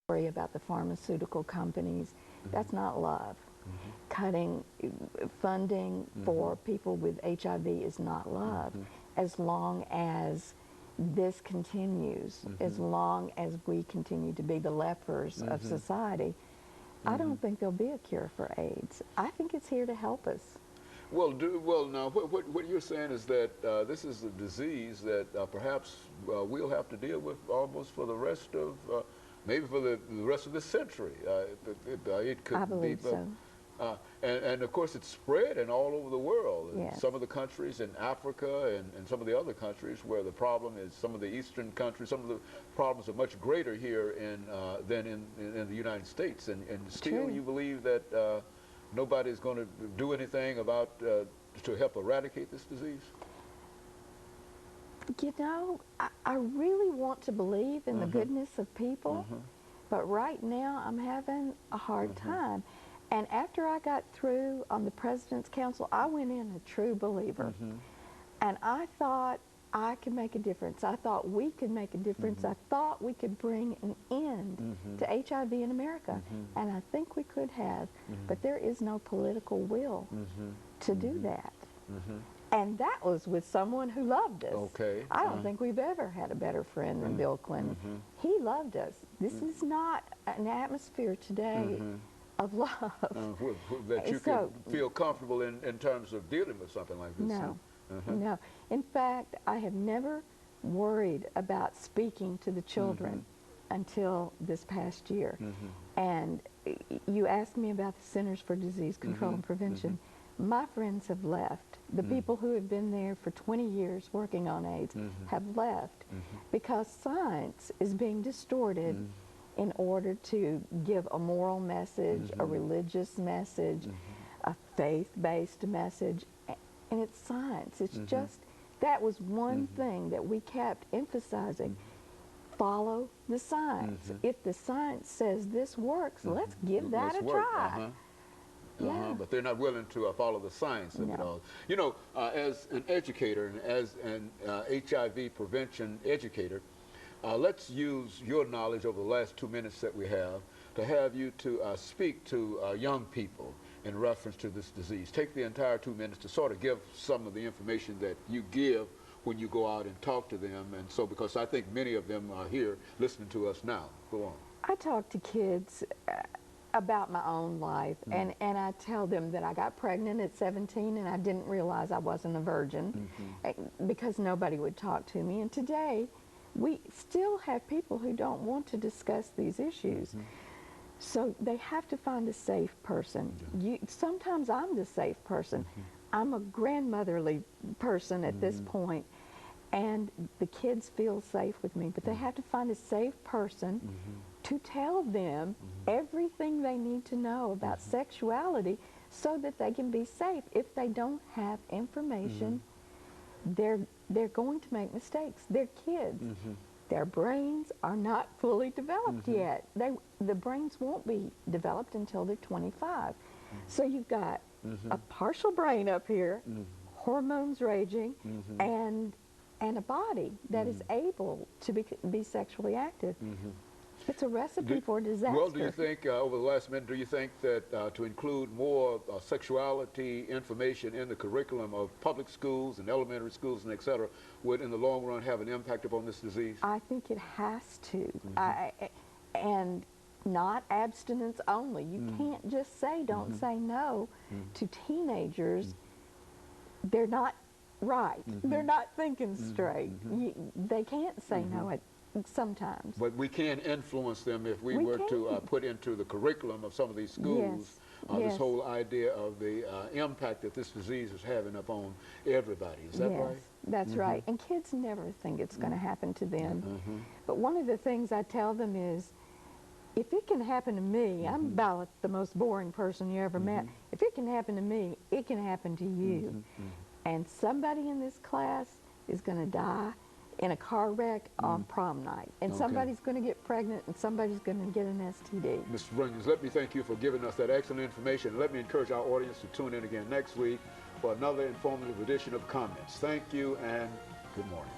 worry about the pharmaceutical companies. That's not love. Cutting funding for people with HIV is not love. As long as this continues, as long as we continue to be the lepers of society, I don't think there'll be a cure for AIDS. I think it's here to help us. Well, now what you're saying is that this is a disease that perhaps we'll have to deal with almost for the rest of, maybe for the rest of this century. It could I believe be, so. And of course it's spreading all over the world. Yes. Some of the countries in Africa and some of the other countries where the problem is, some of the eastern countries, some of the problems are much greater here than in the United States. And still you believe that nobody's going to do anything about to help eradicate this disease? You know, I really want to believe in the goodness of people, but right now I'm having a hard time. And after I got through on the President's Council, I went in a true believer. And I thought I could make a difference. I thought we could make a difference. I thought we could bring an end to HIV in America. And I think we could have. But there is no political will to do that. And that was with someone who loved us. Okay. I don't think we've ever had a better friend than Bill Clinton. He loved us. This is not an atmosphere today of love. That you can feel comfortable in terms of dealing with something like this. No, no. In fact, I have never worried about speaking to the children until this past year. And you asked me about the Centers for Disease Control and Prevention. My friends have left. The people who have been there for 20 years working on AIDS have left because science is being distorted in order to give a moral message, a religious message, a faith-based message, and it's science. It's just, that was one thing that we kept emphasizing. Follow the science. If the science says this works, let's give that a try. But they're not willing to follow the science of it all. You know, as an educator and as an HIV prevention educator, let's use your knowledge over the last 2 minutes that we have you to speak to young people in reference to this disease. Take the entire 2 minutes to sort of give some of the information that you give when you go out and talk to them, and so, because I think many of them are here listening to us now. Go on. I talk to kids about my own life, and I tell them that I got pregnant at 17 and I didn't realize I wasn't a virgin because nobody would talk to me. And today, we still have people who don't want to discuss these issues. So they have to find a safe person. Sometimes I'm the safe person. I'm a grandmotherly person at this point, and the kids feel safe with me, but they have to find a safe person to tell them everything they need to know about sexuality so that they can be safe. If they don't have information, they're going to make mistakes. They're kids. Their brains are not fully developed yet. The brains won't be developed until they're 25. So you've got a partial brain up here, hormones raging, and a body that is able to be sexually active. It's a recipe for disaster. Well, do you think, over the last minute, do you think that to include more sexuality information in the curriculum of public schools and elementary schools and et cetera would in the long run have an impact upon this disease? I think it has to. And not abstinence only. You can't just say don't say no to teenagers. They're not right. They're not thinking straight. They can't say no sometimes. But we can influence them if we were to put into the curriculum of some of these schools this whole idea of the impact that this disease is having upon everybody. Is that right? That's right. And kids never think it's going to happen to them. But one of the things I tell them is, if it can happen to me, I'm about the most boring person you ever met. If it can happen to me, it can happen to you. And somebody in this class is going to die in a car wreck on prom night. And somebody's going to get pregnant, and somebody's going to get an STD. Mr. DRunions, let me thank you for giving us that excellent information. Let me encourage our audience to tune in again next week for another informative edition of Comments. Thank you, and good morning.